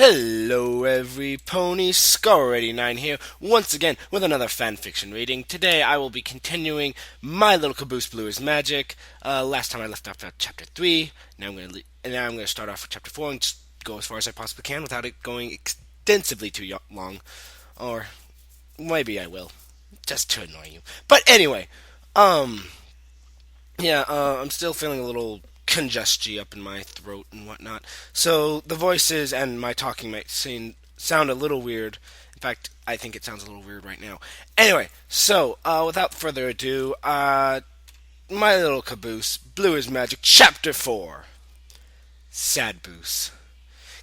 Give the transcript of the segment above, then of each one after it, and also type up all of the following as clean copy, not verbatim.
Hello, every pony. Scar89 here, once again with another fanfiction reading. Today I will be continuing My Little Caboose Blue is Magic. Last time I left off at Chapter 3. Now I'm going to start off with Chapter 4 and just go as far as I possibly can without it going extensively too long. Or maybe I will, just to annoy you. But anyway, I'm still feeling a little congestion up in my throat and whatnot. So the voices and my talking might sound a little weird. In fact, I think it sounds a little weird right now. Anyway, so without further ado, My Little Caboose, Blue is Magic, Chapter 4. Sad Boose.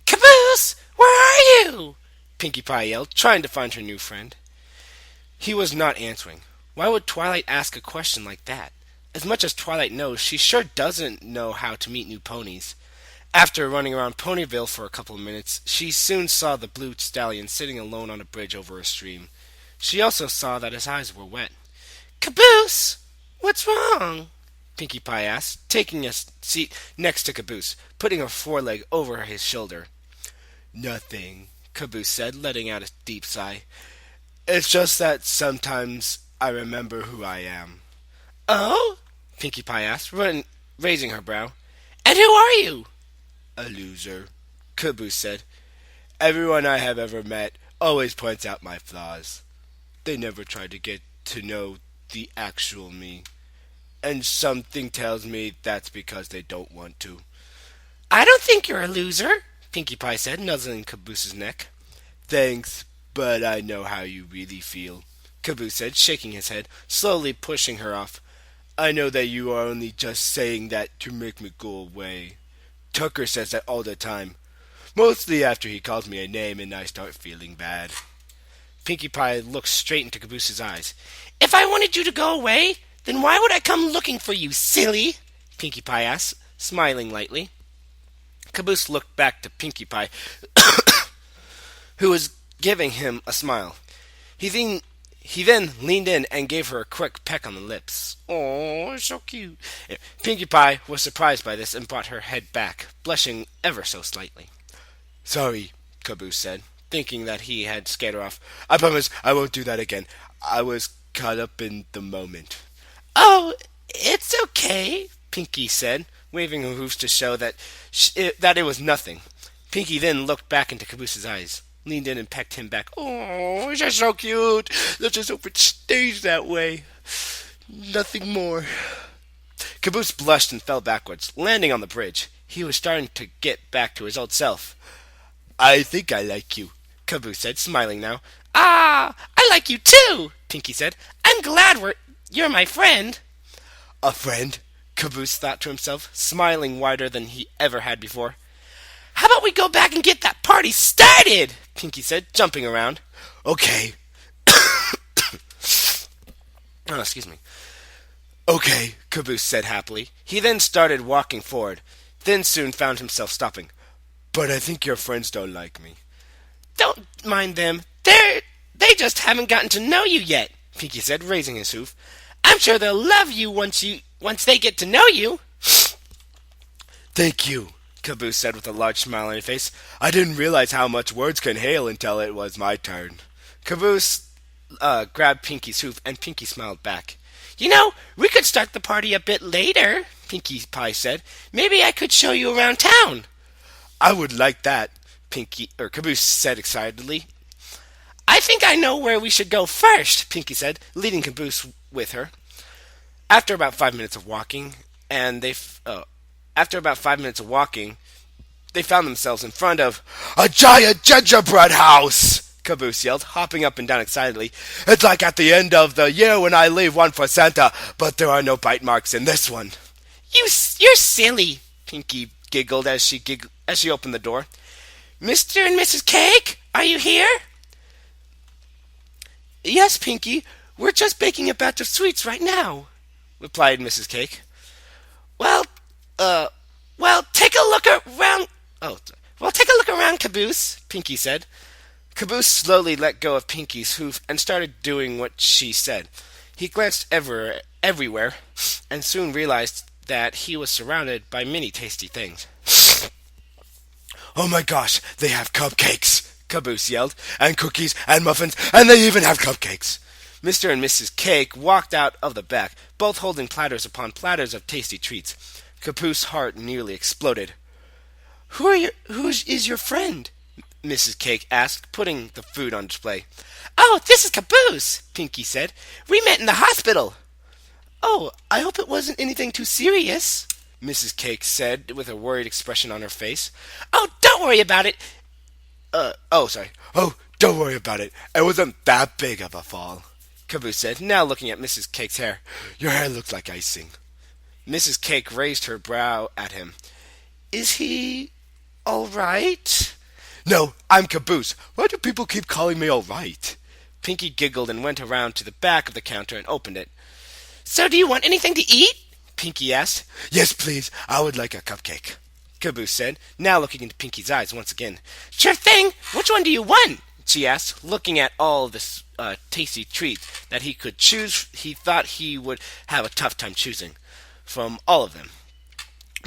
Caboose, where are you? Pinkie Pie yelled, trying to find her new friend. He was not answering. Why would Twilight ask a question like that? As much as Twilight knows, she sure doesn't know how to meet new ponies. After running around Ponyville for a couple of minutes, she soon saw the blue stallion sitting alone on a bridge over a stream. She also saw that his eyes were wet. Caboose! What's wrong? Pinkie Pie asked, taking a seat next to Caboose, putting her foreleg over his shoulder. Nothing, Caboose said, letting out a deep sigh. It's just that sometimes I remember who I am. Oh? Pinkie Pie asked, raising her brow. And who are you? A loser, Caboose said. Everyone I have ever met always points out my flaws. They never try to get to know the actual me. And something tells me that's because they don't want to. I don't think you're a loser, Pinkie Pie said, nuzzling Caboose's neck. Thanks, but I know how you really feel, Caboose said, shaking his head, slowly pushing her off. I know that you are only just saying that to make me go away. Tucker says that all the time. Mostly after he calls me a name and I start feeling bad. Pinkie Pie looked straight into Caboose's eyes. If I wanted you to go away, then why would I come looking for you, silly? Pinkie Pie asked, smiling lightly. Caboose looked back to Pinkie Pie, who was giving him a smile. He then leaned in and gave her a quick peck on the lips. Oh, so cute. Pinkie Pie was surprised by this and brought her head back, blushing ever so slightly. Sorry, Caboose said, thinking that he had scared her off. I promise I won't do that again. I was caught up in the moment. Oh, it's okay, Pinkie said, waving her hoofs to show that it was nothing. Pinkie then looked back into Caboose's eyes, leaned in and pecked him back. Oh, you're so cute. Let's just hope it stays that way. Nothing more. Caboose blushed and fell backwards, landing on the bridge. He was starting to get back to his old self. I think I like you, Caboose said, smiling now. Ah, I like you too, Pinkie said. I'm glad you're my friend. A friend? Caboose thought to himself, smiling wider than he ever had before. How about we go back and get that party started? Pinkie said, jumping around. Okay. Oh, excuse me. Okay, Caboose said happily. He then started walking forward, then soon found himself stopping. But I think your friends don't like me. Don't mind them. They just haven't gotten to know you yet, Pinkie said, raising his hoof. I'm sure they'll love you once they get to know you. Thank you, Caboose said with a large smile on his face. I didn't realize how much words can hail until it was my turn. Caboose grabbed Pinkie's hoof, and Pinkie smiled back. You know, we could start the party a bit later, Pinkie Pie said. Maybe I could show you around town. I would like that, Caboose said excitedly. I think I know where we should go first, Pinkie said, leading Caboose with her. After about 5 minutes of walking, they found themselves in front of a giant gingerbread house! Caboose yelled, hopping up and down excitedly. It's like at the end of the year when I leave one for Santa, but there are no bite marks in this one. You're silly, Pinkie giggled as she opened the door. Mr. and Mrs. Cake, are you here? Yes, Pinkie, we're just baking a batch of sweets right now, replied Mrs. Cake. Well, take a look around. Take a look around, Caboose, Pinkie said. Caboose slowly let go of Pinkie's hoof and started doing what she said. He glanced everywhere and soon realized that he was surrounded by many tasty things. Oh my gosh, they have cupcakes! Caboose yelled. And cookies and muffins, and they even have cupcakes! Mr. and Mrs. Cake walked out of the back, both holding platters upon platters of tasty treats. Caboose's heart nearly exploded. Who is your friend? Mrs. Cake asked, putting the food on display. Oh, this is Caboose, Pinky said. We met in the hospital. Oh, I hope it wasn't anything too serious, Mrs. Cake said with a worried expression on her face. Oh, don't worry about it. Sorry. Oh, don't worry about it. It wasn't that big of a fall, Caboose said, now looking at Mrs. Cake's hair. Your hair looks like icing. Mrs. Cake raised her brow at him. Is he all right? No, I'm Caboose. Why do people keep calling me all right? Pinky giggled and went around to the back of the counter and opened it. So do you want anything to eat? Pinky asked. Yes, please. I would like a cupcake, Caboose said, now looking into Pinky's eyes once again. Sure thing. Which one do you want? She asked, looking at all this tasty treats that he could choose. He thought he would have a tough time choosing from all of them.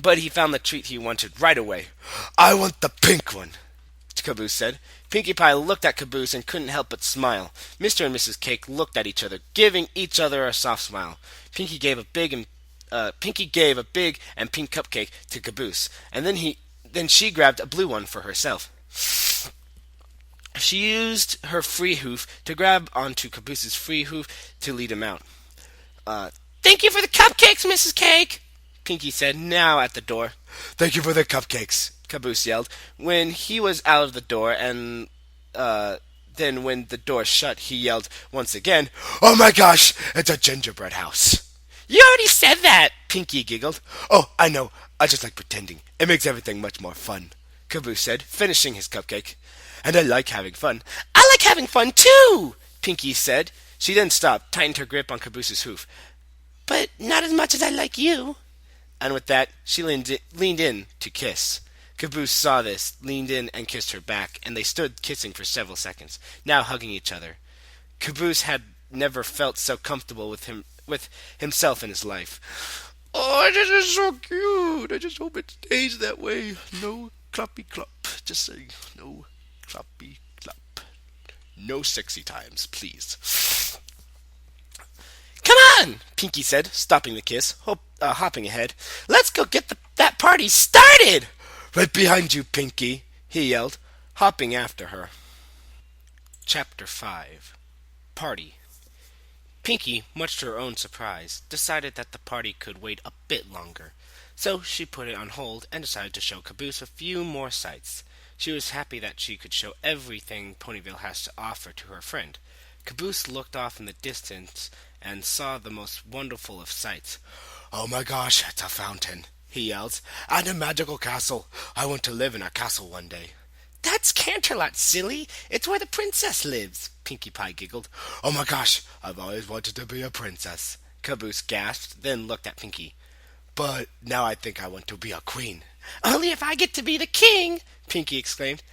But he found the treat he wanted right away. I want the pink one, Caboose said. Pinkie Pie looked at Caboose and couldn't help but smile. Mr. and Mrs. Cake looked at each other, giving each other a soft smile. Pinkie gave a big and pink cupcake to Caboose, and then she grabbed a blue one for herself. She used her free hoof to grab onto Caboose's free hoof to lead him out. Thank you for the cupcakes, Mrs. Cake, Pinkie said, now at the door. Thank you for the cupcakes, Caboose yelled when he was out of the door, and then when the door shut, he yelled once again, Oh my gosh, it's a gingerbread house. You already said that, Pinky giggled. Oh, I know. I just like pretending. It makes everything much more fun, Caboose said, finishing his cupcake. And I like having fun. I like having fun too, Pinky said. She then stopped, tightened her grip on Caboose's hoof. But not as much as I like you. And with that, she leaned in to kiss. Caboose saw this, leaned in and kissed her back, and they stood kissing for several seconds, now hugging each other. Caboose had never felt so comfortable with himself in his life. Oh, this is so cute. I just hope it stays that way. No clappy clap. Just saying, no clappy clap. No sexy times, please. Come on, Pinky said, stopping the kiss, hopping ahead. Let's go get that party started. Right behind you, Pinky, he yelled, hopping after her. Chapter 5. Party. Pinky, much to her own surprise, decided that the party could wait a bit longer, so she put it on hold and decided to show Caboose a few more sights. She was happy that she could show everything Ponyville has to offer to her friend. Caboose looked off in the distance and saw the most wonderful of sights. Oh my gosh, it's a fountain, he yelled, and a magical castle. I want to live in a castle one day. That's Canterlot, silly. It's where the princess lives, Pinkie Pie giggled. Oh my gosh, I've always wanted to be a princess, Caboose gasped, then looked at Pinkie. But now I think I want to be a queen. Only if I get to be the king, Pinkie exclaimed.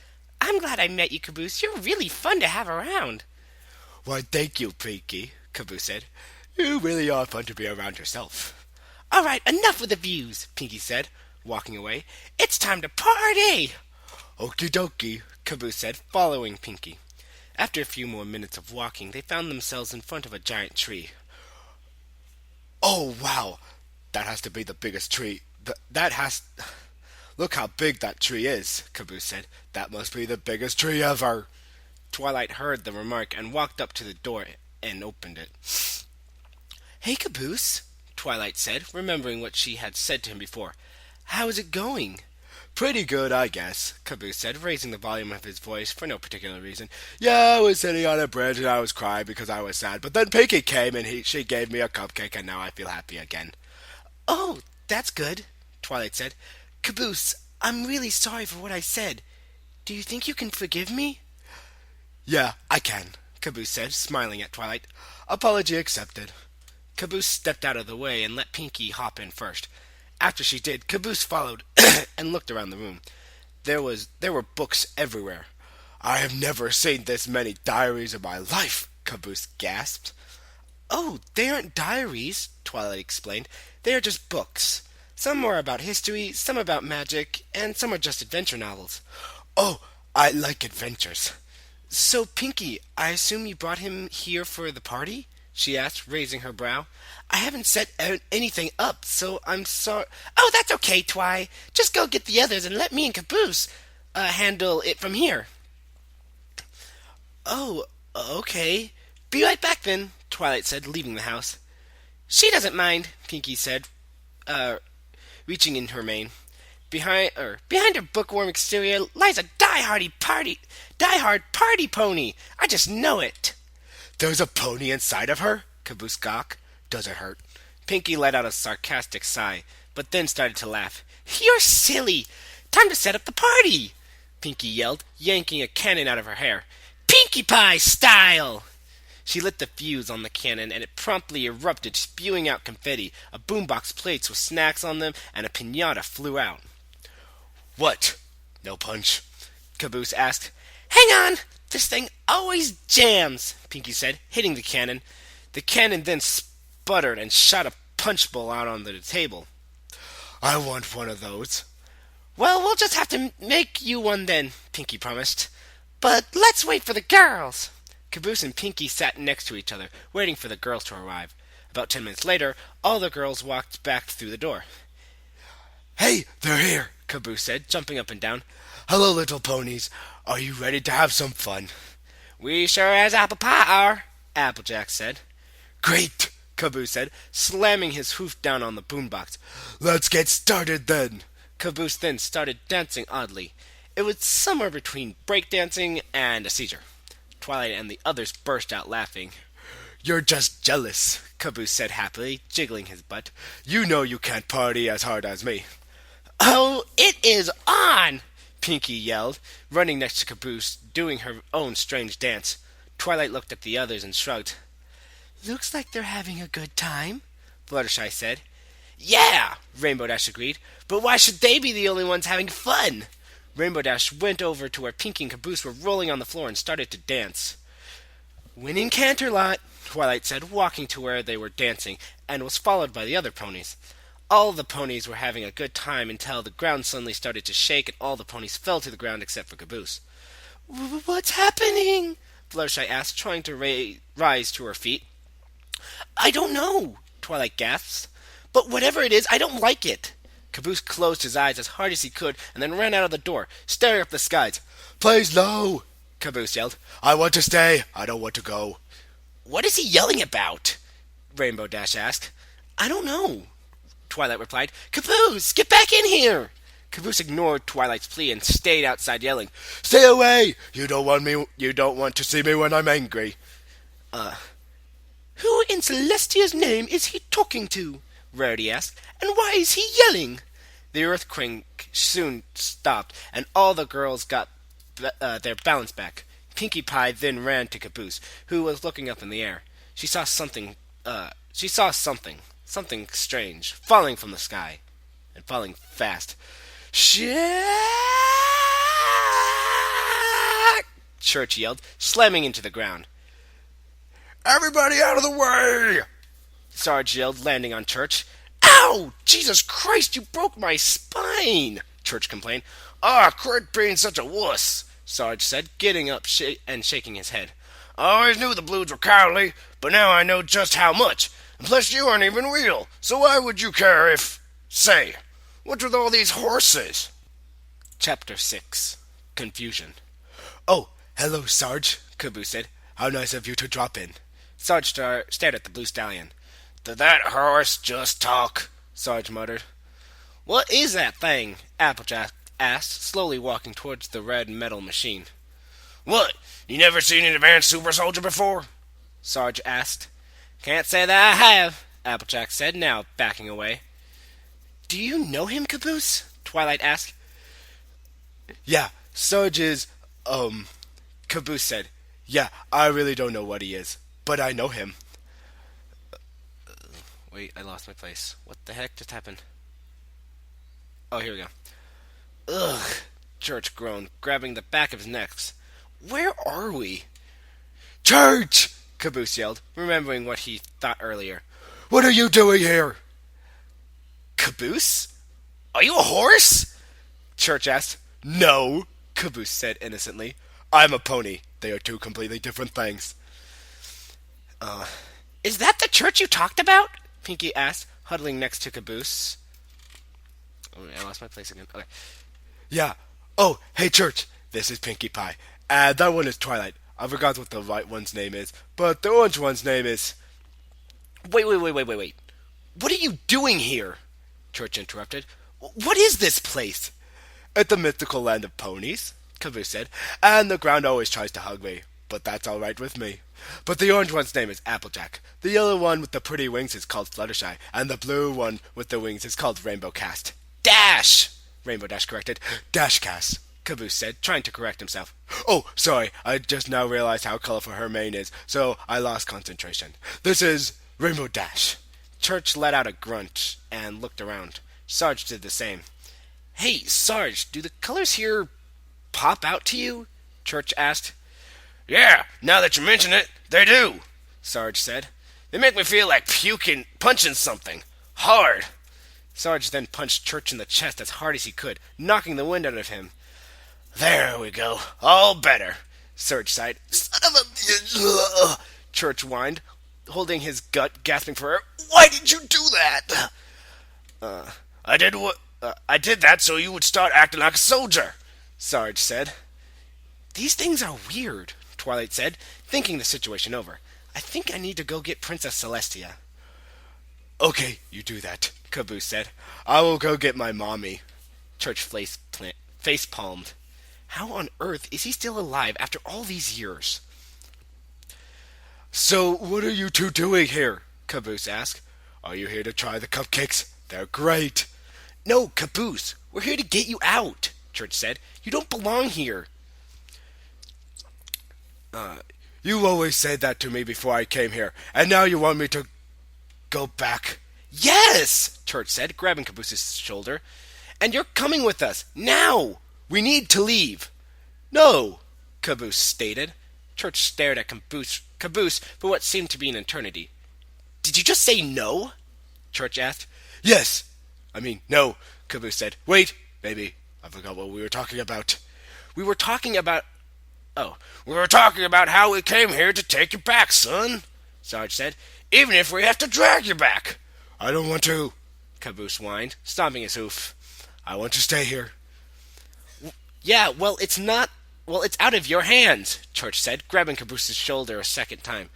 I'm glad I met you, Caboose. You're really fun to have around. Why, thank you, Pinkie, Caboose said. You really are fun to be around yourself. All right, enough with the views, Pinkie said, walking away. It's time to party. Okie dokie, Caboose said, following Pinkie. After a few more minutes of walking, they found themselves in front of a giant tree. Oh, wow! That has to be the biggest tree. Look how big that tree is, Caboose said. That must be the biggest tree ever. Twilight heard the remark and walked up to the door and opened it. Hey, Caboose, Twilight said, remembering what she had said to him before. How is it going? Pretty good, I guess, Caboose said, raising the volume of his voice for no particular reason. Yeah, I was sitting on a bridge and I was crying because I was sad, but then Pinkie came and she gave me a cupcake and now I feel happy again. Oh, that's good, Twilight said. Caboose, I'm really sorry for what I said. Do you think you can forgive me? Yeah, I can, Caboose said, smiling at Twilight. Apology accepted. Caboose stepped out of the way and let Pinkie hop in first. After she did, Caboose followed and looked around the room. There were books everywhere. I have never seen this many diaries in my life, Caboose gasped. Oh, they aren't diaries, Twilight explained. They are just books. Some are about history, some about magic, and some are just adventure novels. Oh, I like adventures. So, Pinky, I assume you brought him here for the party? She asked, raising her brow. I haven't set anything up, so I'm sorry. Oh, that's okay, Twy. Just go get the others and let me and Caboose handle it from here. Oh, okay. Be right back then, Twilight said, leaving the house. She doesn't mind, Pinky said, uh, reaching in her mane. Behind her bookworm exterior lies a die-hard party pony. I just know it. There's a pony inside of her? Caboose gawked. Does it hurt? Pinky let out a sarcastic sigh, but then started to laugh. You're silly. Time to set up the party, Pinky yelled, yanking a cannon out of her hair. Pinkie Pie style! She lit the fuse on the cannon, and it promptly erupted, spewing out confetti, a boombox plates with snacks on them, and a piñata flew out. What? No punch? Caboose asked. Hang on! This thing always jams, Pinky said, hitting the cannon. The cannon then sputtered and shot a punch bowl out onto the table. I want one of those. Well, we'll just have to make you one then, Pinky promised. But let's wait for the girls. Caboose and Pinky sat next to each other, waiting for the girls to arrive. About 10 minutes later, all the girls walked back through the door. Hey, they're here, Caboose said, jumping up and down. Hello, little ponies. Are you ready to have some fun? We sure as apple pie are, Applejack said. Great, Caboose said, slamming his hoof down on the boombox. Let's get started then. Caboose then started dancing oddly. It was somewhere between breakdancing and a seizure. Twilight and the others burst out laughing. You're just jealous, Caboose said happily, jiggling his butt. You know you can't party as hard as me. Oh, it is on! Pinky yelled, running next to Caboose, doing her own strange dance. Twilight looked at the others and shrugged. Looks like they're having a good time, Fluttershy said. Yeah, Rainbow Dash agreed, but why should they be the only ones having fun? Rainbow Dash went over to where Pinky and Caboose were rolling on the floor and started to dance. Winning Canterlot, Twilight said, walking to where they were dancing, and was followed by the other ponies. All the ponies were having a good time until the ground suddenly started to shake and all the ponies fell to the ground except for Caboose. What's happening? Fluttershy asked, trying to rise to her feet. I don't know, Twilight gasped. But whatever it is, I don't like it. Caboose closed his eyes as hard as he could and then ran out of the door, staring up the skies. Please, no, Caboose yelled. I want to stay. I don't want to go. What is he yelling about? Rainbow Dash asked. I don't know, Twilight replied. Caboose, get back in here! Caboose ignored Twilight's plea and stayed outside yelling, Stay away! You don't want to see me when I'm angry. Who in Celestia's name is he talking to? Rarity asked. And why is he yelling? The earthquake soon stopped, and all the girls got their balance back. Pinkie Pie then ran to Caboose, who was looking up in the air. She saw something strange, falling from the sky, and falling fast. Shit! Church yelled, slamming into the ground. Everybody out of the way! Sarge yelled, landing on Church. Ow! Jesus Christ, you broke my spine! Church complained. Quit being such a wuss, Sarge said, getting up and shaking his head. I always knew the Blues were cowardly, but now I know just how much. And plus you aren't even real, so why would you care if... Say, what's with all these horses? Chapter 6. Confusion. Oh, hello, Sarge, Caboose said. How nice of you to drop in. Sarge stared at the blue stallion. Did that horse just talk? Sarge muttered. What is that thing? Applejack asked, slowly walking towards the red metal machine. What? You never seen an advanced super soldier before? Sarge asked. Can't say that I have, Applejack said, now backing away. Do you know him, Caboose? Twilight asked. Yeah, Sarge is, Caboose said. Yeah, I really don't know what he is, but I know him. Wait, I lost my place. What the heck just happened? Oh, here we go. Ugh, Church groaned, grabbing the back of his neck. Where are we? Church! Caboose yelled, remembering what he thought earlier. What are you doing here? Caboose? Are you a horse? Church asked. No, Caboose said innocently. I'm a pony. They are two completely different things. Is that the church you talked about? Pinky asked, huddling next to Caboose. Oh, I lost my place again. Okay. Yeah. Oh, hey, church. This is Pinkie Pie. And that one is Twilight. I forgot what the white one's name is, but the orange one's name is... Wait. What are you doing here? Church interrupted. What is this place? It's the mythical land of ponies, Caboose said, and the ground always tries to hug me, but that's all right with me. But the orange one's name is Applejack. The yellow one with the pretty wings is called Fluttershy, and the blue one with the wings is called Rainbow Cast. Dash! Rainbow Dash corrected. Dashcast, Caboose said, trying to correct himself. Oh, sorry, I just now realized how colorful her mane is, so I lost concentration. This is Rainbow Dash. Church let out a grunt and looked around. Sarge did the same. Hey, Sarge, do the colors here pop out to you? Church asked. Yeah, now that you mention it, they do, Sarge said. They make me feel like punching something. Hard. Sarge then punched Church in the chest as hard as he could, knocking the wind out of him. There we go. All better, Sarge sighed. Son of a bitch. Church whined, holding his gut, gasping for air. Why did you do that? I did that so you would start acting like a soldier, Sarge said. These things are weird, Twilight said, thinking the situation over. I think I need to go get Princess Celestia. Okay, you do that, Caboose said. I will go get my mommy. Church face palmed. How on earth is he still alive after all these years? So, what are you two doing here? Caboose asked. Are you here to try the cupcakes? They're great. No, Caboose, we're here to get you out, Church said. You don't belong here. You always said that to me before I came here, and now you want me to go back? Yes, Church said, grabbing Caboose's shoulder. And you're coming with us, now! We need to leave. No, Caboose stated. Church stared at Caboose for what seemed to be an eternity. Did you just say no? Church asked. Yes. No, Caboose said. Wait, maybe. I forgot what we were talking about. We were talking about how we came here to take you back, son, Sarge said. Even if we have to drag you back. I don't want to, Caboose whined, stomping his hoof. I want to stay here. Yeah, it's out of your hands, Church said, grabbing Caboose's shoulder a second time.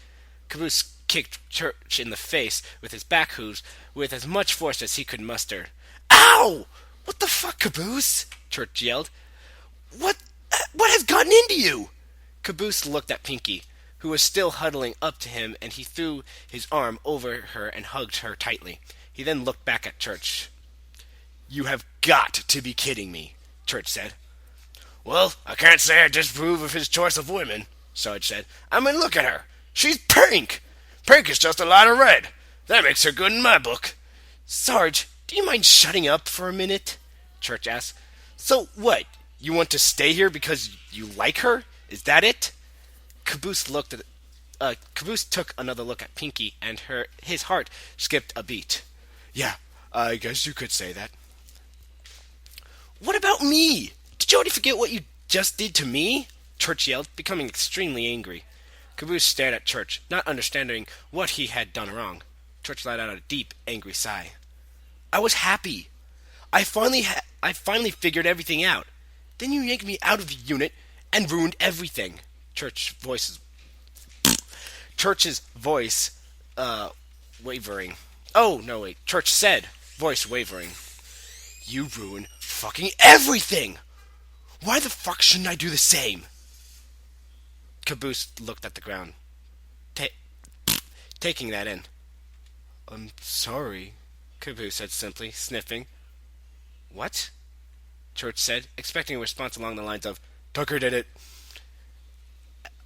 Caboose kicked Church in the face with his back hooves with as much force as he could muster. Ow! What the fuck, Caboose? Church yelled. What has gotten into you? Caboose looked at Pinky, who was still huddling up to him, and he threw his arm over her and hugged her tightly. He then looked back at Church. You have got to be kidding me, Church said. Well, I can't say I disapprove of his choice of women, Sarge said. Look at her. She's pink. Pink is just a light of red. That makes her good in my book. Sarge, do you mind shutting up for a minute? Church asked. So what? You want to stay here because you like her? Is that it? Caboose took another look at Pinky, and his heart skipped a beat. Yeah, I guess you could say that. What about me? Did you already forget what you just did to me? Church yelled, becoming extremely angry. Caboose stared at Church, not understanding what he had done wrong. Church let out a deep, angry sigh. I was happy. I finally figured everything out. Then you yanked me out of the unit and ruined everything. Church's voice, wavering. Oh, no, wait. Church said, voice wavering. You ruined fucking everything! Why the fuck shouldn't I do the same? Caboose looked at the ground, taking that in. I'm sorry, Caboose said simply, sniffing. What? Church said, expecting a response along the lines of, Tucker did it.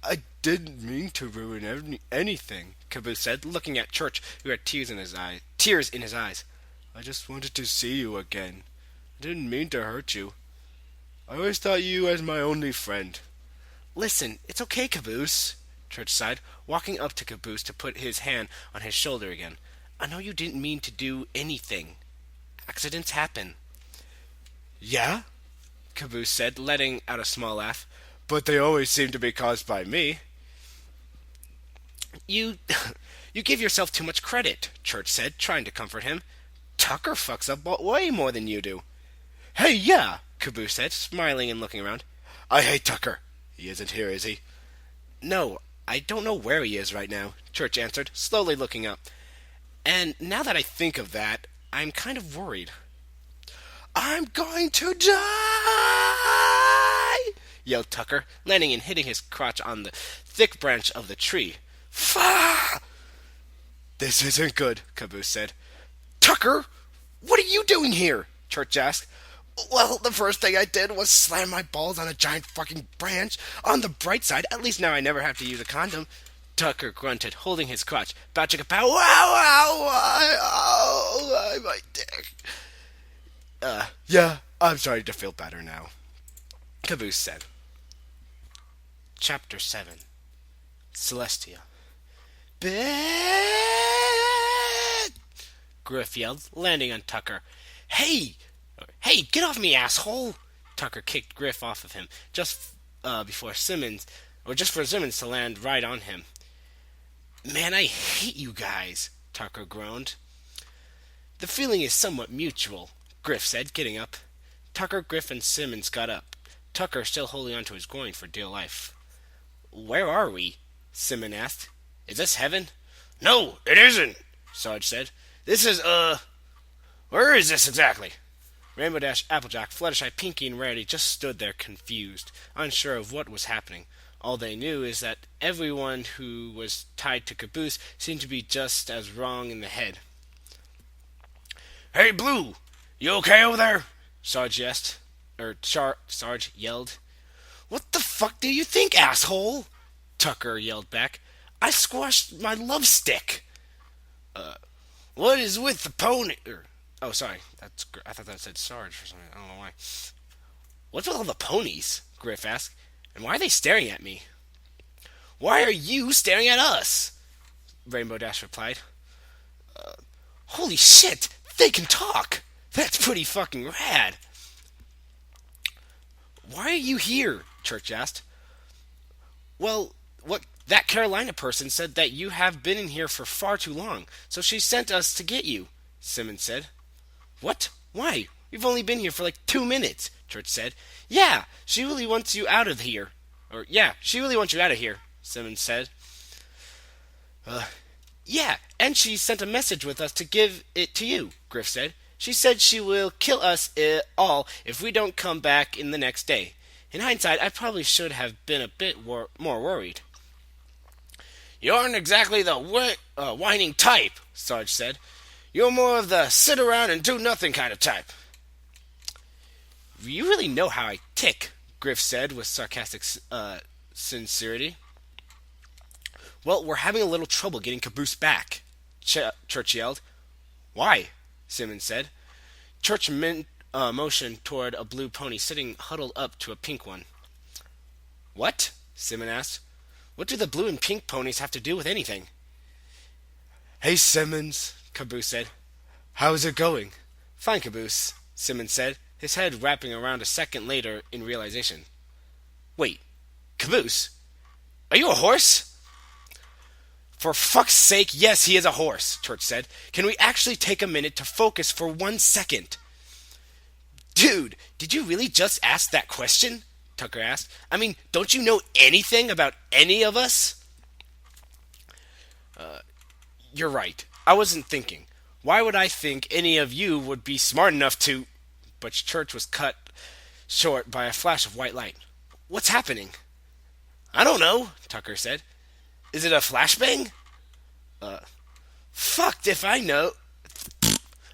I didn't mean to ruin anything, Caboose said, looking at Church, who had tears in his eyes. I just wanted to see you again. I didn't mean to hurt you. I always thought you as my only friend. Listen, it's okay, Caboose, Church sighed, walking up to Caboose to put his hand on his shoulder again. I know you didn't mean to do anything. Accidents happen. Yeah? Caboose said, letting out a small laugh. But they always seem to be caused by me. You you give yourself too much credit, Church said, trying to comfort him. Tucker fucks up way more than you do. Hey, yeah, Caboose said, smiling and looking around. I hate Tucker. He isn't here, is he? No, I don't know where he is right now, Church answered, slowly looking up. And now that I think of that, I'm kind of worried. I'm going to die! Yelled Tucker, landing and hitting his crotch on the thick branch of the tree. Fah! This isn't good, Caboose said. Tucker, what are you doing here? Church asked. Well, the first thing I did was slam my balls on a giant fucking branch. On the bright side, at least now I never have to use a condom. Tucker grunted, holding his crotch. Bow chicka pow, wow, wow, my dick. Yeah, I'm starting to feel better now, Caboose said. Chapter 7. Celestia. Bed! Griff yelled, landing on Tucker. Hey! Hey, get off me, asshole! Tucker kicked Griff off of him, just for Simmons to land right on him. Man, I hate you guys, Tucker groaned. The feeling is somewhat mutual, Griff said, getting up. Tucker, Griff, and Simmons got up, Tucker still holding onto his groin for dear life. Where are we? Simmons asked. Is this heaven? No, it isn't, Sarge said. This is, where is this exactly? Rainbow Dash, Applejack, Fluttershy, Pinky, and Rarity just stood there confused, unsure of what was happening. All they knew is that everyone who was tied to Caboose seemed to be just as wrong in the head. Hey, Blue! You okay over there? Sarge yelled. What the fuck do you think, asshole? Tucker yelled back. I squashed my love stick. What is with the pony? Oh, sorry. I thought that said Sarge for something. I don't know why. What's with all the ponies? Griff asked. And why are they staring at me? Why are you staring at us? Rainbow Dash replied. Holy shit! They can talk! That's pretty fucking rad. Why are you here? Church asked. Well, that Carolina person said that you have been in here for far too long, so she sent us to get you, Simmons said. What? Why? We've only been here for like 2 minutes, Church said. Yeah, she really wants you out of here. She really wants you out of here, Simmons said. Yeah, and she sent a message with us to give it to you, Griff said. She said she will kill us all if we don't come back in the next day. In hindsight, I probably should have been a bit more worried. You aren't exactly the whining type, Sarge said. You're more of the sit around and do nothing kind of type. You really know how I tick, Griff said with sarcastic sincerity. Well, we're having a little trouble getting Caboose back, Church yelled. Why? Simmons said. Church motioned toward a blue pony sitting huddled up to a pink one. What? Simmons asked. What do the blue and pink ponies have to do with anything? Hey, Simmons, Caboose said. How's it going? Fine, Caboose, Simmons said, his head wrapping around a second later in realization. Wait, Caboose? Are you a horse? For fuck's sake, yes, he is a horse, Church said. Can we actually take a minute to focus for 1 second? Dude, did you really just ask that question? Tucker asked. I mean, don't you know anything about any of us? You're right. I wasn't thinking. Why would I think any of you would be smart enough to... But Church was cut short by a flash of white light. What's happening? I don't know, Tucker said. Is it a flashbang? Fucked if I know.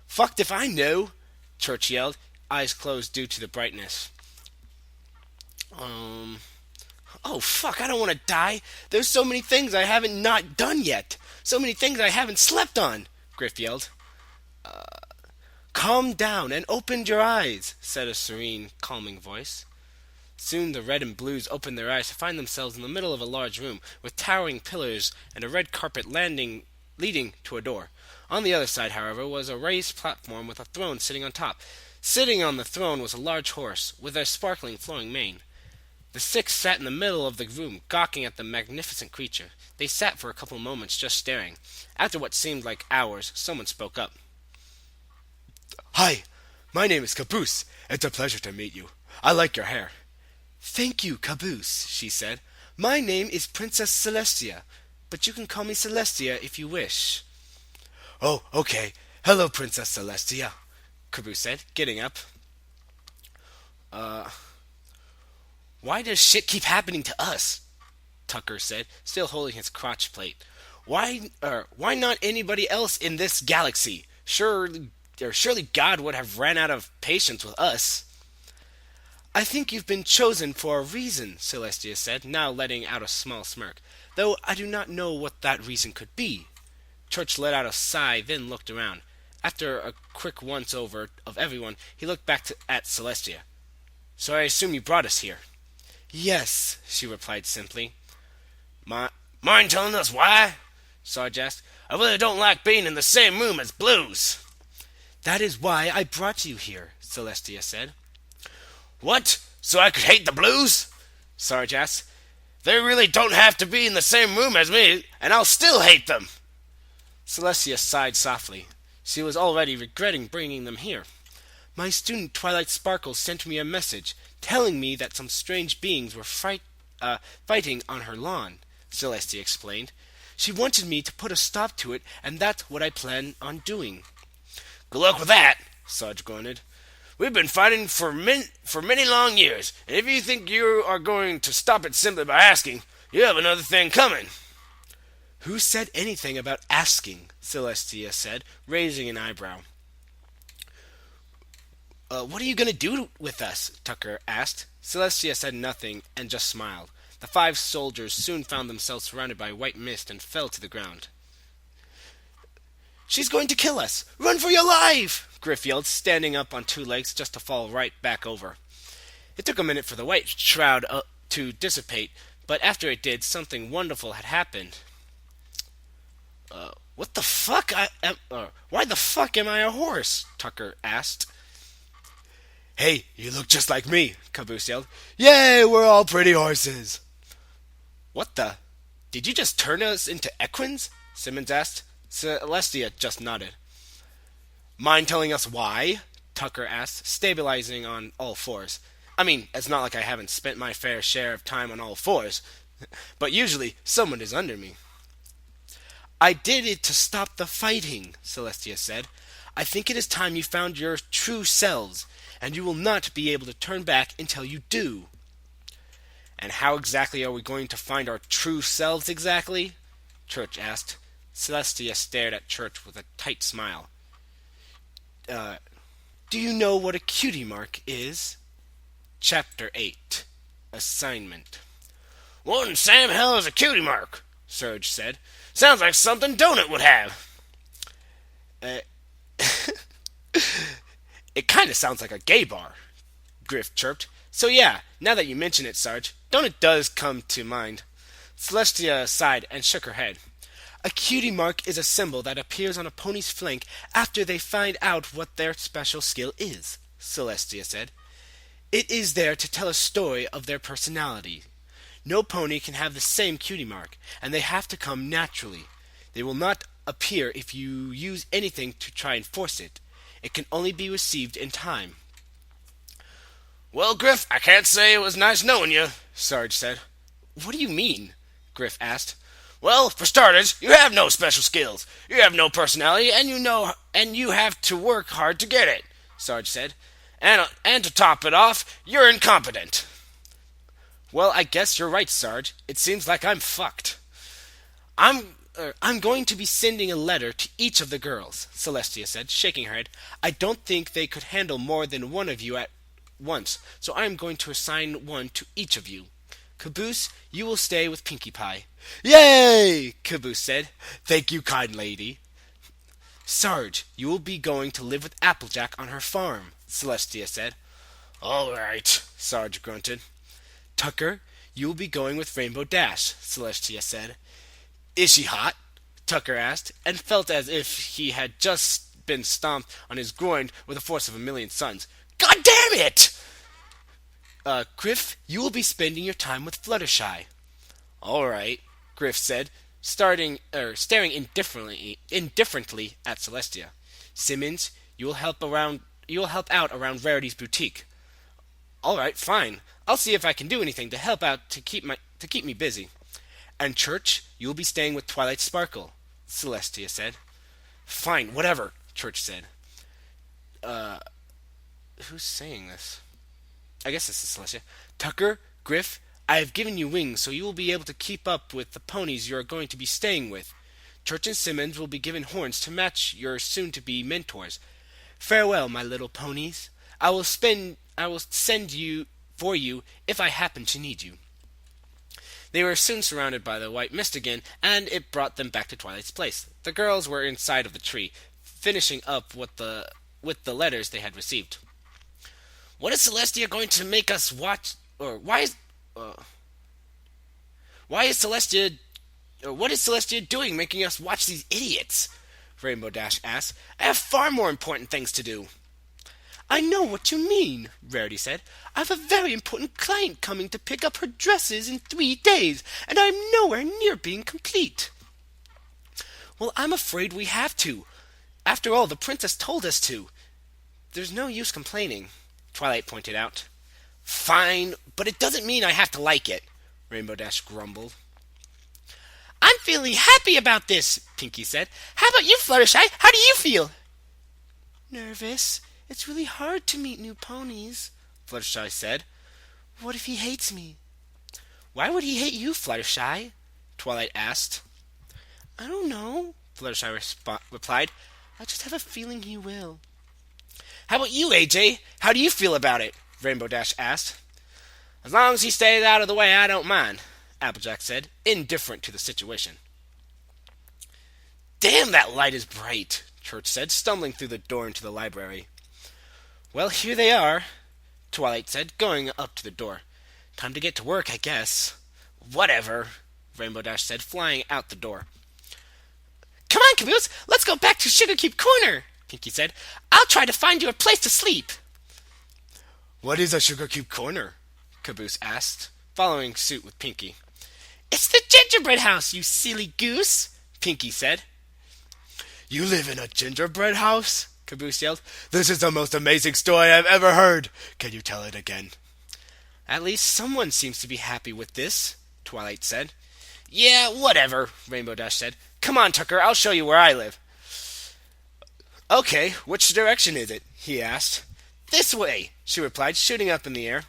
Fucked if I know, Church yelled, eyes closed due to the brightness. Oh, fuck, I don't want to die. There's so many things I haven't not done yet. So many things I haven't slept on, Griff yelled. Calm down and open your eyes, said a serene, calming voice. Soon the red and blues opened their eyes to find themselves in the middle of a large room with towering pillars and a red carpet leading to a door. On the other side, however, was a raised platform with a throne sitting on top. Sitting on the throne was a large horse, with a sparkling flowing mane. The six sat in the middle of the room, gawking at the magnificent creature. They sat for a couple of moments just staring. After what seemed like hours, someone spoke up. Hi, my name is Caboose. It's a pleasure to meet you. I like your hair. Thank you, Caboose, she said. My name is Princess Celestia, but you can call me Celestia if you wish. Oh, okay. Hello, Princess Celestia, Caboose said, getting up. Why does shit keep happening to us? Tucker said, still holding his crotch plate. Why not anybody else in this galaxy? Surely God would have ran out of patience with us. I think you've been chosen for a reason, Celestia said, now letting out a small smirk, though I do not know what that reason could be. Church let out a sigh, then looked around. After a quick once-over of everyone, he looked back at Celestia. So I assume you brought us here. Yes, she replied simply. Mind telling us why? Sarge asked. I really don't like being in the same room as Blues. That is why I brought you here, Celestia said. What? So I could hate the Blues? Sarge asked. They really don't have to be in the same room as me, and I'll still hate them. Celestia sighed softly. She was already regretting bringing them here. My student Twilight Sparkle sent me a message, telling me that some strange beings were fighting on her lawn, Celestia explained. She wanted me to put a stop to it, and that's what I plan on doing. Good luck with that, Sarge grunted. We've been fighting for many long years, and if you think you are going to stop it simply by asking, you have another thing coming. Who said anything about asking? Celestia said, raising an eyebrow. What are you going to do with us? Tucker asked. Celestia said nothing and just smiled. The 5 soldiers soon found themselves surrounded by white mist and fell to the ground. She's going to kill us! Run for your life! Griff yelled, standing up on 2 legs just to fall right back over. It took a minute for the white shroud to dissipate, but after it did, something wonderful had happened. What the fuck? Why the fuck am I a horse? Tucker asked. Hey, you look just like me, Caboose yelled. Yay, we're all pretty horses. What the? Did you just turn us into equins? Simmons asked. Celestia just nodded. Mind telling us why? Tucker asked, stabilizing on all 4s. I mean, it's not like I haven't spent my fair share of time on all 4s, but usually someone is under me. I did it to stop the fighting, Celestia said. I think it is time you found your true selves, and you will not be able to turn back until you do. And how exactly are we going to find our true selves exactly? Church asked. Celestia stared at Church with a tight smile. Do you know what a cutie mark is? Chapter 8. Assignment. What in Sam hell is a cutie mark? Surge said. Sounds like something Donut would have. It kind of sounds like a gay bar, Griff chirped. So yeah, now that you mention it, Sarge, Donut does come to mind. Celestia sighed and shook her head. A cutie mark is a symbol that appears on a pony's flank after they find out what their special skill is, Celestia said. It is there to tell a story of their personality. No pony can have the same cutie mark, and they have to come naturally. They will not appear if you use anything to try and force it. It can only be received in time. Well, Griff, I can't say it was nice knowing you, Sarge said. What do you mean? Griff asked. Well, for starters, you have no special skills. You have no personality, and you have to work hard to get it, Sarge said. And to top it off, you're incompetent. Well, I guess you're right, Sarge. It seems like I'm fucked. I'm going to be sending a letter to each of the girls, Celestia said, shaking her head. I don't think they could handle more than one of you at once, so I am going to assign one to each of you. Caboose, you will stay with Pinkie Pie. Yay! Caboose said. Thank you, kind lady. Sarge, you will be going to live with Applejack on her farm, Celestia said. All right, Sarge grunted. Tucker, you will be going with Rainbow Dash, Celestia said. Is she hot? Tucker asked, and felt as if he had just been stomped on his groin with the force of a million suns. God damn it! Griff, you will be spending your time with Fluttershy. All right, Griff said, staring indifferently at Celestia. Simmons, you will help out around Rarity's boutique. All right, fine. I'll see if I can do anything to help out to keep me busy. And Church, you'll be staying with Twilight Sparkle, Celestia said. Fine, whatever, Church said. Who's saying this? I guess this is Celestia. Tucker, Griff, I have given you wings, so you will be able to keep up with the ponies you are going to be staying with. Church and Simmons will be given horns to match your soon-to-be mentors. Farewell, my little ponies. I will send you for you if I happen to need you. They were soon surrounded by the white mist again, and it brought them back to Twilight's place. The girls were inside of the tree, finishing up with the letters they had received. What is Celestia going to make us watch? Or why is Celestia? Or what is Celestia doing, making us watch these idiots? Rainbow Dash asked. I have far more important things to do. I know what you mean, Rarity said. I have a very important client coming to pick up her dresses in 3 days, and I am nowhere near being complete. Well, I'm afraid we have to. After all, the princess told us to. There's no use complaining, Twilight pointed out. Fine, but it doesn't mean I have to like it, Rainbow Dash grumbled. I'm feeling happy about this, Pinkie said. How about you, Fluttershy? How do you feel? Nervous. It's really hard to meet new ponies, Fluttershy said. What if he hates me? Why would he hate you, Fluttershy? Twilight asked. I don't know, Fluttershy replied. I just have a feeling he will. How about you, AJ? How do you feel about it? Rainbow Dash asked. As long as he stays out of the way, I don't mind, Applejack said, indifferent to the situation. Damn, that light is bright, Church said, stumbling through the door into the library. Well, here they are, Twilight said, going up to the door. Time to get to work, I guess. Whatever, Rainbow Dash said, flying out the door. Come on, Caboose, let's go back to Sugarcube Corner, Pinkie said. I'll try to find you a place to sleep. What is a Sugarcube Corner? Caboose asked, following suit with Pinkie. It's the Gingerbread House, you silly goose, Pinkie said. You live in a gingerbread house? Caboose yelled. This is the most amazing story I've ever heard. Can you tell it again? At least someone seems to be happy with this, Twilight said. Yeah, whatever, Rainbow Dash said. Come on, Tucker, I'll show you where I live. Okay, which direction is it? He asked. This way, she replied, shooting up in the air.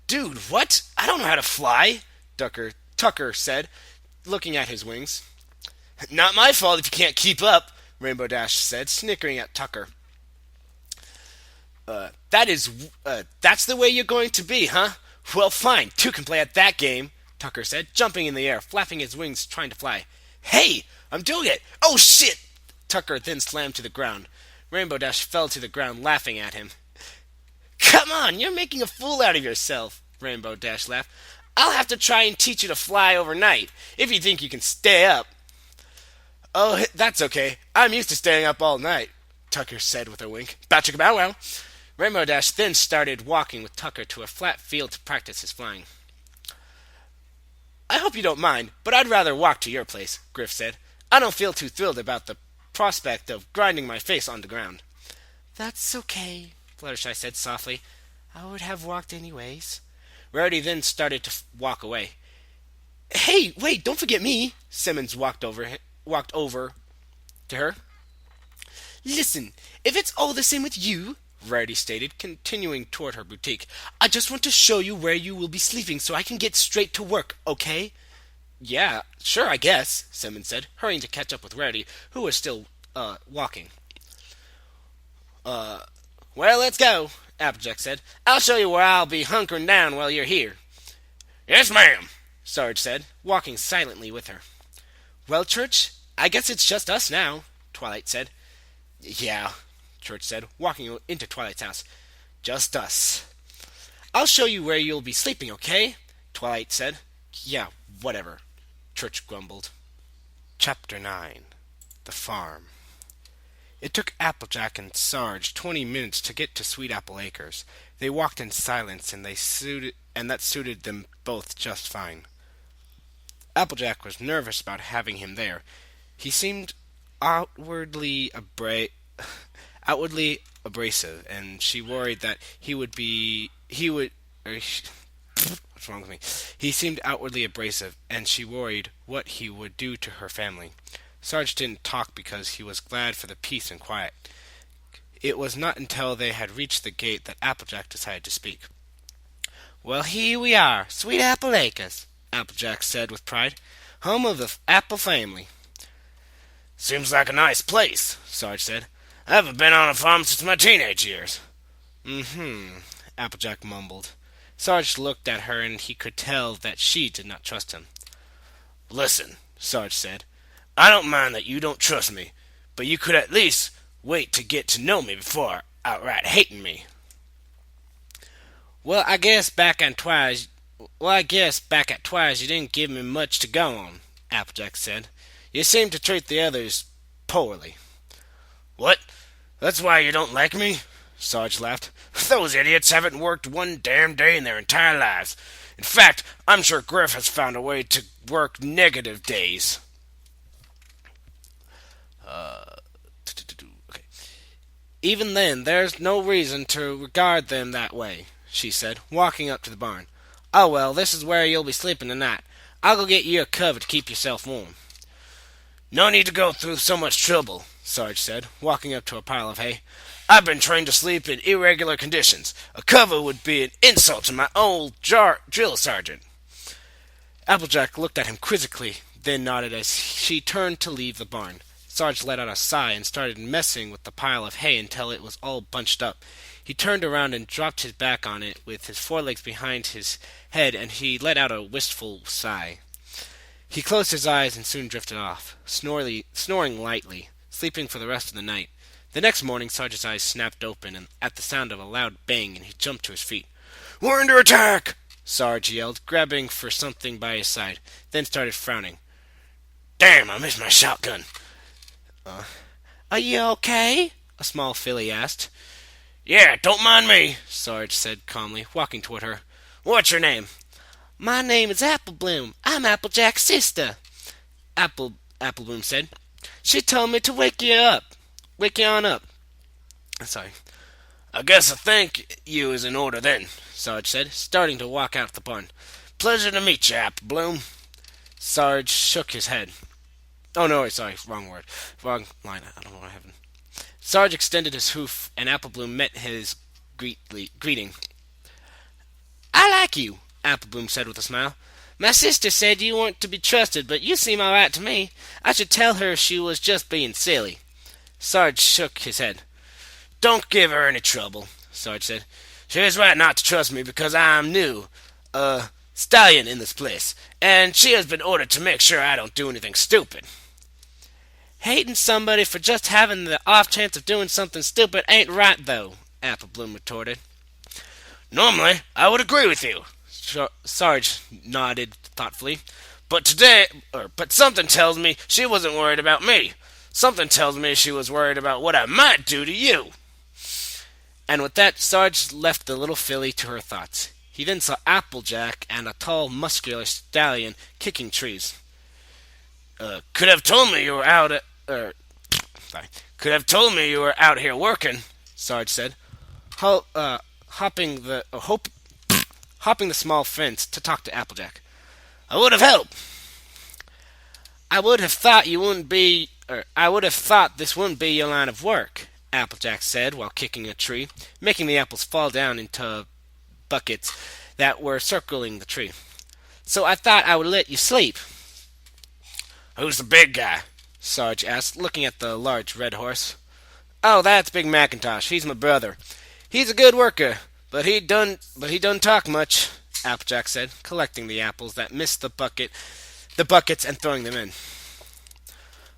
Dude, what? I don't know how to fly, Tucker said, looking at his wings. Not my fault if you can't keep up, Rainbow Dash said, snickering at Tucker. That's the way you're going to be, huh? Well, fine, 2 can play at that game, Tucker said, jumping in the air, flapping his wings, trying to fly. Hey, I'm doing it! Oh, shit! Tucker then slammed to the ground. Rainbow Dash fell to the ground, laughing at him. Come on, you're making a fool out of yourself, Rainbow Dash laughed. I'll have to try and teach you to fly overnight, if you think you can stay up. Oh, that's okay. I'm used to staying up all night, Tucker said with a wink. Bow chicka bow wow. Rainbow Dash then started walking with Tucker to a flat field to practice his flying. I hope you don't mind, but I'd rather walk to your place, Griff said. I don't feel too thrilled about the prospect of grinding my face on the ground. That's okay, Fluttershy said softly. I would have walked anyways. Rarity then started to walk away. Hey, wait, don't forget me, Simmons walked over to her. Listen, if it's all the same with you, Rarity stated, continuing toward her boutique, I just want to show you where you will be sleeping so I can get straight to work, okay? Yeah, sure, I guess, Simmons said, hurrying to catch up with Rarity, who was still, walking. Well, let's go, Applejack said. I'll show you where I'll be hunkering down while you're here. Yes, ma'am, Sarge said, walking silently with her. Well, Church, I guess it's just us now, Twilight said. Yeah, Church said, walking into Twilight's house. Just us. I'll show you where you'll be sleeping, okay? Twilight said. Yeah, whatever, Church grumbled. Chapter 9. The Farm. It took Applejack and Sarge 20 minutes to get to Sweet Apple Acres. They walked in silence, and that suited them both just fine. Applejack was nervous about having him there. He seemed outwardly outwardly abrasive, and she worried that what's wrong with me? He seemed outwardly abrasive, and she worried what he would do to her family. Sarge didn't talk because he was glad for the peace and quiet. It was not until they had reached the gate that Applejack decided to speak. "Well, here we are, Sweet Apple Acres," Applejack said with pride. "Home of the Apple family." Seems like a nice place, Sarge said. I haven't been on a farm since my teenage years. "Mm-hmm," Applejack mumbled. Sarge looked at her, and he could tell that she did not trust him. Listen, Sarge said. I don't mind that you don't trust me, but you could at least wait to get to know me before outright hating me. Well, I guess back at Twice you didn't give me much to go on," Applejack said. "You seemed to treat the others poorly." What? That's why you don't like me? Sarge laughed. Those idiots haven't worked one damn day in their entire lives. In fact, I'm sure Griff has found a way to work negative days. Okay. "Even then, there's no reason to regard them that way," she said, walking up to the barn. "Oh, well, this is where you'll be sleeping tonight. I'll go get you a cover to keep yourself warm." No need to go through so much trouble, Sarge said, walking up to a pile of hay. I've been trained to sleep in irregular conditions. A cover would be an insult to my old drill sergeant. Applejack looked at him quizzically, then nodded as she turned to leave the barn. Sarge let out a sigh and started messing with the pile of hay until it was all bunched up. He turned around and dropped his back on it with his forelegs behind his head, and he let out a wistful sigh. He closed his eyes and soon drifted off, snoring lightly, sleeping for the rest of the night. The next morning Sarge's eyes snapped open and at the sound of a loud bang, and he jumped to his feet. "We're under attack!" Sarge yelled, grabbing for something by his side, then started frowning. "Damn, I missed my shotgun." "Are you okay?" a small filly asked. "Yeah, don't mind me," Sarge said calmly, walking toward her. "What's your name?" "My name is Applebloom. I'm Applejack's sister," Applebloom said. "She told me to wake you on up." Sorry. "I guess a thank you is in order then," Sarge said, starting to walk out the barn. "Pleasure to meet you, Applebloom." Sarge shook his head. Oh, no, sorry, wrong word. Wrong line. I don't know what happened. Sarge extended his hoof, and Applebloom met his greeting. "I like you," Applebloom said with a smile. "My sister said you weren't to be trusted, but you seem all right to me. I should tell her she was just being silly." Sarge shook his head. "Don't give her any trouble," Sarge said. "She is right not to trust me because I'm new, stallion in this place, and she has been ordered to make sure I don't do anything stupid." "Hating somebody for just having the off chance of doing something stupid ain't right, though," Applebloom retorted. "Normally, I would agree with you," Sarge nodded thoughtfully. But something tells me she wasn't worried about me. Something tells me she was worried about what I might do to you." And with that, Sarge left the little filly to her thoughts. He then saw Applejack and a tall, muscular stallion kicking trees. Could have told me you were Could have told me you were out here working," Sarge said, hopping the small fence to talk to Applejack. "I would have helped." I would have thought this wouldn't be your line of work," Applejack said while kicking a tree, making the apples fall down into buckets that were circling the tree. "So I thought I would let you sleep." "Who's the big guy?" Sarge asked, looking at the large red horse. "Oh, that's Big Macintosh. He's my brother. He's a good worker, but he doesn't talk much," Applejack said, collecting the apples that missed the buckets and throwing them in.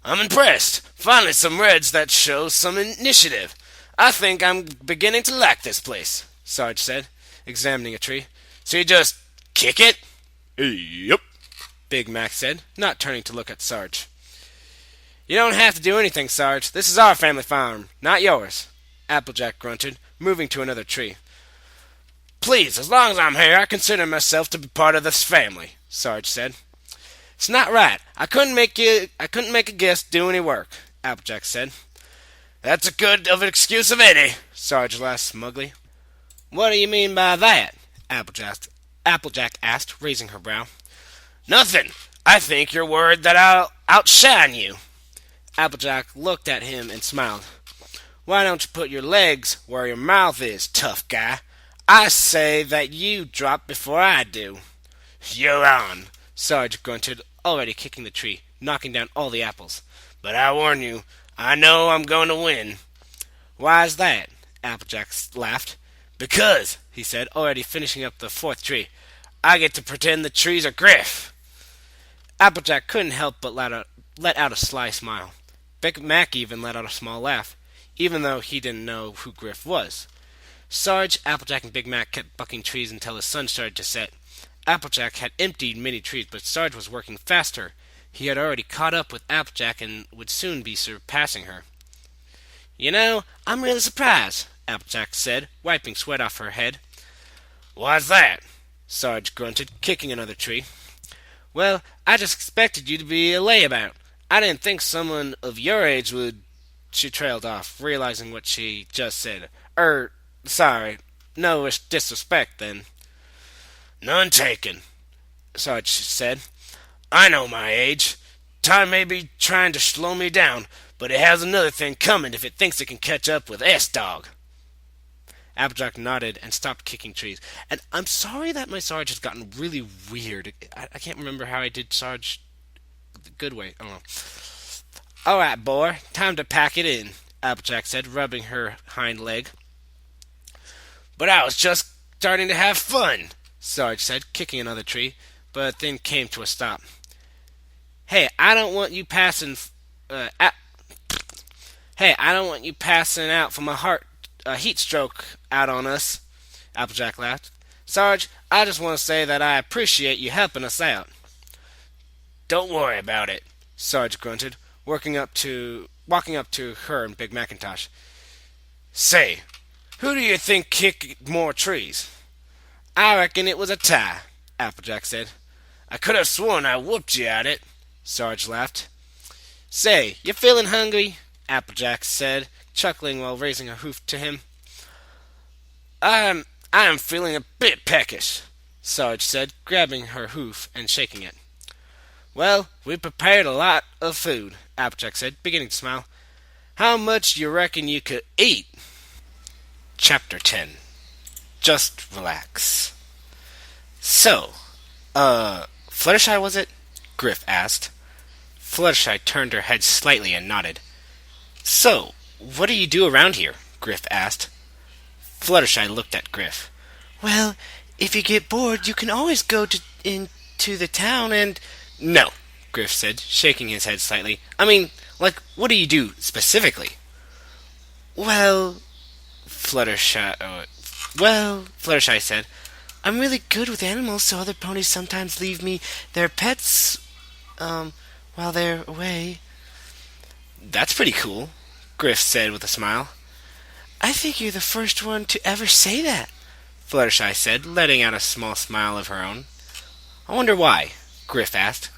"I'm impressed. Finally some reds that show some initiative. I think I'm beginning to like this place," Sarge said, examining a tree. "So you just kick it?" "Yep," Big Mac said, not turning to look at Sarge. You don't have to do anything, Sarge. This is our family farm, not yours. Applejack grunted, moving to another tree. Please, as long as I'm here, I consider myself to be part of this family, Sarge said. It's not right. I couldn't make a guest do any work, Applejack said. That's a good of an excuse of any, Sarge laughed smugly. What do you mean by that? Applejack asked, raising her brow. Nothing. I think you're worried that I'll outshine you. Applejack looked at him and smiled. Why don't you put your legs where your mouth is, tough guy? I say that you drop before I do. You're on, Sarge grunted, already kicking the tree, knocking down all the apples. but I warn you, I know I'm going to win. Why's that? Applejack laughed. Because, He said, already finishing up the fourth tree. I get to pretend the trees are Griff. Applejack couldn't help but let out a sly smile. Big Mac even let out a small laugh, even though he didn't know who Griff was. Sarge, Applejack, and Big Mac kept bucking trees until the sun started to set. Applejack had emptied many trees, but Sarge was working faster. He had already caught up with Applejack and would soon be surpassing her. You know, I'm really surprised, Applejack said, wiping sweat off her head. Why's that? Sarge grunted, kicking another tree. Well, I just expected you to be a layabout. I didn't think someone of your age would... She trailed off, realizing what she just said. Sorry. No disrespect, then. None taken, Sarge said. I know my age. Time may be trying to slow me down, but it has another thing coming if it thinks it can catch up with S-Dog. Applejack nodded and stopped kicking trees. And I'm sorry that my Sarge has gotten really weird. I can't remember how I did Sarge the good way. I don't know. All right, boy. Time to pack it in, Applejack said, rubbing her hind leg. But I was just starting to have fun, Sarge said, kicking another tree, but then came to a stop. Hey, I don't want you passing... Hey, I don't want you passing out from a heat stroke out on us, Applejack laughed. Sarge, I just want to say that I appreciate you helping us out. Don't worry about it, Sarge grunted, walking up to her and Big Macintosh. Say, who do you think kicked more trees? I reckon it was a tie, Applejack said. I could have sworn I whooped you at it, Sarge laughed. Say, you feeling hungry? Applejack said, chuckling while raising a hoof to him. I am feeling a bit peckish, Sarge said, grabbing her hoof and shaking it. Well, we prepared a lot of food, Applejack said, beginning to smile. How much you reckon you could eat? Chapter 10. Just relax. So, Fluttershy was it? Griff asked. Fluttershy turned her head slightly and nodded. So, what do you do around here? Griff asked. Fluttershy looked at Griff. Well, if you get bored, you can always go into the town and... No, Griff said, shaking his head slightly. I mean, like, what do you do specifically? Well, Fluttershy said, I'm really good with animals, so other ponies sometimes leave me their pets, while they're away. That's pretty cool, Griff said with a smile. I think you're the first one to ever say that, Fluttershy said, letting out a small smile of her own. I wonder why, Griff asked.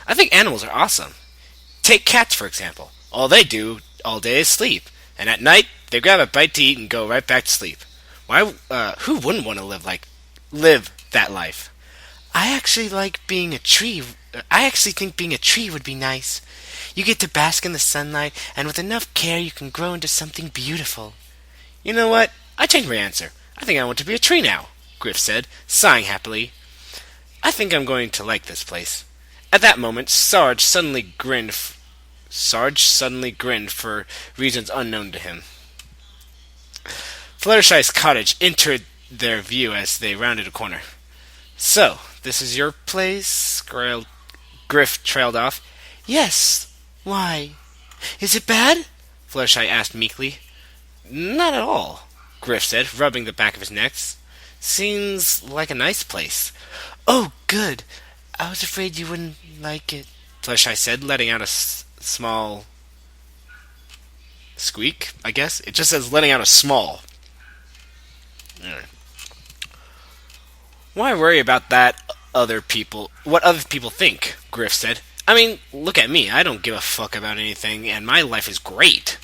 I think animals are awesome. Take cats, for example. All they do all day is sleep, and at night they grab a bite to eat and go right back to sleep. Why? Who wouldn't want to live that life? I actually think being a tree would be nice. You get to bask in the sunlight, and with enough care you can grow into something beautiful. You know what? I changed my answer. I think I want to be a tree now, Griff said, sighing happily. I think I'm going to like this place. At that moment, Sarge suddenly grinned for reasons unknown to him. Fluttershy's cottage entered their view as they rounded a corner. So, this is your place? Griff trailed off. Yes. Why? Is it bad? Fluttershy asked meekly. Not at all, Griff said, rubbing the back of his neck. Seems like a nice place. Oh, good. I was afraid you wouldn't like it, Fluttershy said, letting out a small Squeak, I guess. It just says letting out a small. Yeah. Why worry about what other people think, Griff said. I mean, look at me. I don't give a fuck about anything, and my life is great.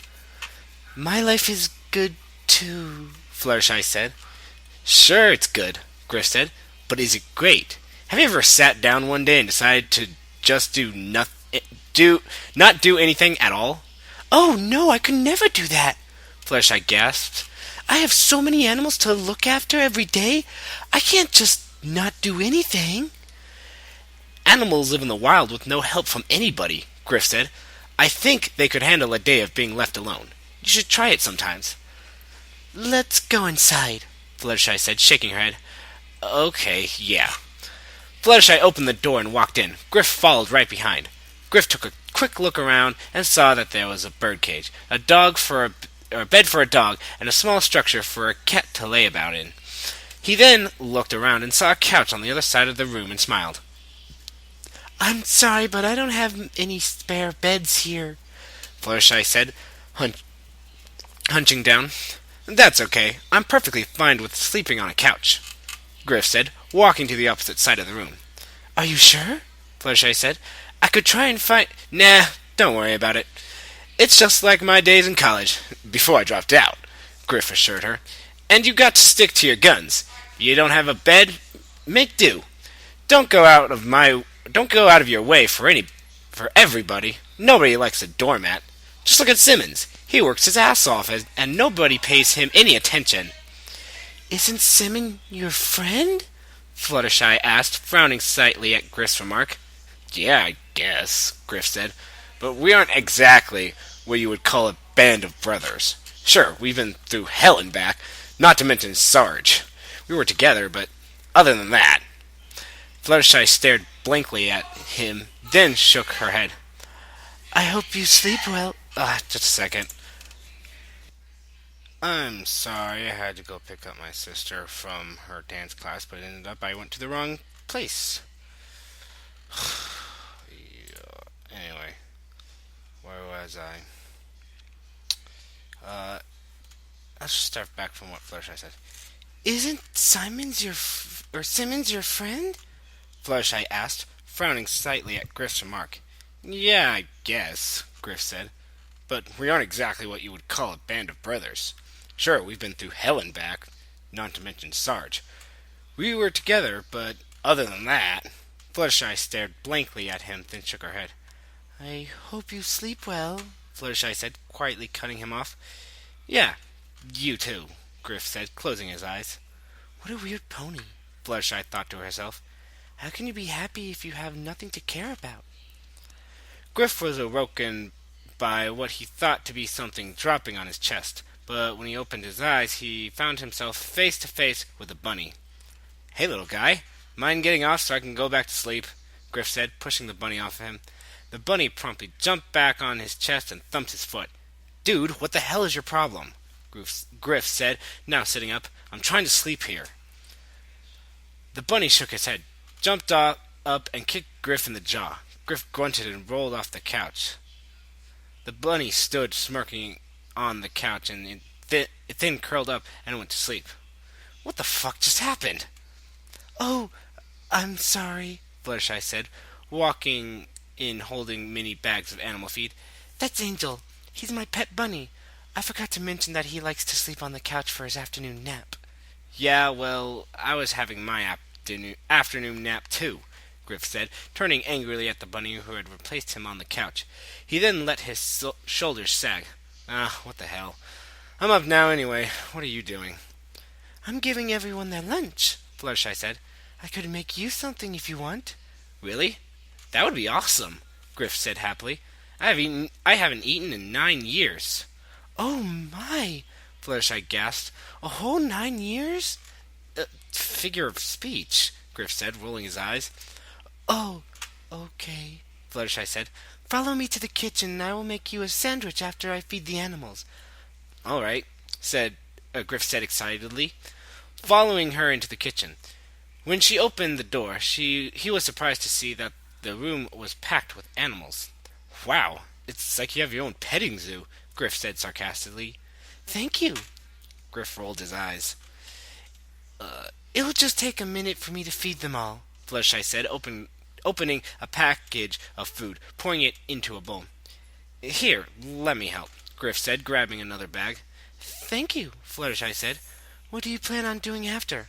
My life is good too, Fluttershy said. Sure, it's good, Griff said, but is it great? Have you ever sat down one day and decided to just not do anything at all? Oh no, I could never do that, Fluttershy gasped. I have so many animals to look after every day. I can't just not do anything. Animals live in the wild with no help from anybody, Griff said. I think they could handle a day of being left alone. You should try it sometimes. Let's go inside, Fluttershy said, shaking her head. Okay, yeah. Fluttershy opened the door and walked in. Griff followed right behind. Griff took a quick look around and saw that there was a birdcage, a bed for a dog, and a small structure for a cat to lay about in. He then looked around and saw a couch on the other side of the room and smiled. I'm sorry, but I don't have any spare beds here, Fluttershy said, hunching down. That's okay. I'm perfectly fine with sleeping on a couch, Griff said, walking to the opposite side of the room. Are you sure? Fluttershy said. I could try and find... Nah, don't worry about it. It's just like my days in college, before I dropped out, Griff assured her. And you got to stick to your guns. If you don't have a bed, make do. Don't go out of your way for everybody. Nobody likes a doormat. Just look at Simmons. He works his ass off, and nobody pays him any attention. Isn't Simmons your friend? Fluttershy asked, frowning slightly at Griff's remark. Yeah, I guess, Griff said. But we aren't exactly what you would call a band of brothers. Sure, we've been through hell and back, not to mention Sarge. We were together, but other than that... Fluttershy stared blankly at him, then shook her head. I hope you sleep well. Just a second. I'm sorry, I had to go pick up my sister from her dance class, but it ended up I went to the wrong place. Yeah. Anyway, where was I? Let's just start back from what Fluttershy said. Isn't Simmons your friend? Fluttershy asked, frowning slightly at Griff's remark. Yeah, I guess, Griff said. But we aren't exactly what you would call a band of brothers. Sure, we've been through hell and back, not to mention Sarge. We were together, but other than that... Fluttershy stared blankly at him, then shook her head. I hope you sleep well, Fluttershy said, quietly cutting him off. Yeah, you too, Griff said, closing his eyes. What a weird pony, Fluttershy thought to herself. How can you be happy if you have nothing to care about? Griff was awoken by what he thought to be something dropping on his chest, but when he opened his eyes, he found himself face to face with a bunny. Hey, little guy, mind getting off so I can go back to sleep? Griff said, pushing the bunny off of him. The bunny promptly jumped back on his chest and thumped his foot. Dude, what the hell is your problem? Griff said, now sitting up. I'm trying to sleep here. The bunny shook his head, jumped up and kicked Griff in the jaw. Griff grunted and rolled off the couch. The bunny stood smirking on the couch and it then curled up and went to sleep. What the fuck just happened? Oh, I'm sorry, Fluttershy said, walking in holding many bags of animal feed. That's Angel. He's my pet bunny. I forgot to mention that he likes to sleep on the couch for his afternoon nap. Yeah, well, I was having my afternoon nap too, Griff said, turning angrily at the bunny who had replaced him on the couch. He then let his shoulders sag. What the hell. I'm up now anyway. What are you doing? I'm giving everyone their lunch, Fluttershy said. I could make you something if you want. Really? That would be awesome, Griff said happily. I haven't eaten in 9 years. Oh my, Fluttershy gasped. A whole 9 years? Figure of speech, Griff said, rolling his eyes. Oh, okay, Fluttershy said. Follow me to the kitchen and I will make you a sandwich after I feed the animals. All right, Griff said excitedly, following her into the kitchen. When she opened the door, he was surprised to see that the room was packed with animals. Wow, it's like you have your own petting zoo, Griff said sarcastically. Thank you. Griff rolled his eyes. It'll just take a minute for me to feed them all, Fluttershy said, opening a package of food, pouring it into a bowl. Here, let me help, Griff said, grabbing another bag. Thank you, Fluttershy said. What do you plan on doing after?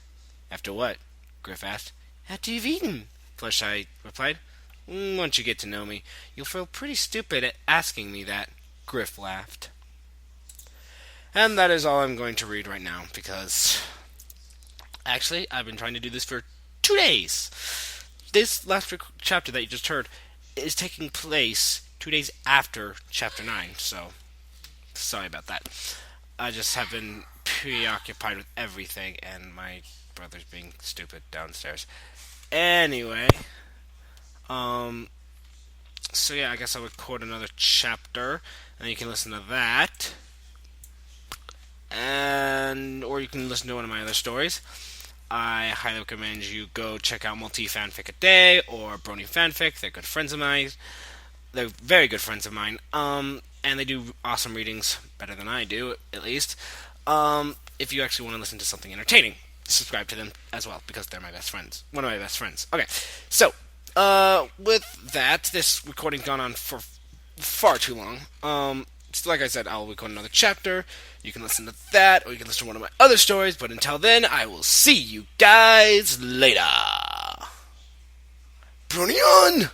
After what? Griff asked. After you've eaten, Fluttershy replied. Once you get to know me, you'll feel pretty stupid at asking me that, Griff laughed. And that is all I'm going to read right now, because actually, I've been trying to do this for 2 days. This last chapter that you just heard is taking place 2 days after chapter 9, so sorry about that. I just have been preoccupied with everything, and my brother's being stupid downstairs. Anyway, so yeah, I guess I'll record another chapter, and you can listen to that, or you can listen to one of my other stories. I highly recommend you go check out Multi Fanfic a Day or Brony Fanfic. They're good friends of mine. They're very good friends of mine. And they do awesome readings, better than I do, at least. If you actually want to listen to something entertaining, subscribe to them as well, because they're my best friends. One of my best friends. Okay, so, with that, this recording's gone on for far too long. So like I said, I'll record another chapter. You can listen to that, or you can listen to one of my other stories. But until then, I will see you guys later. Brony on!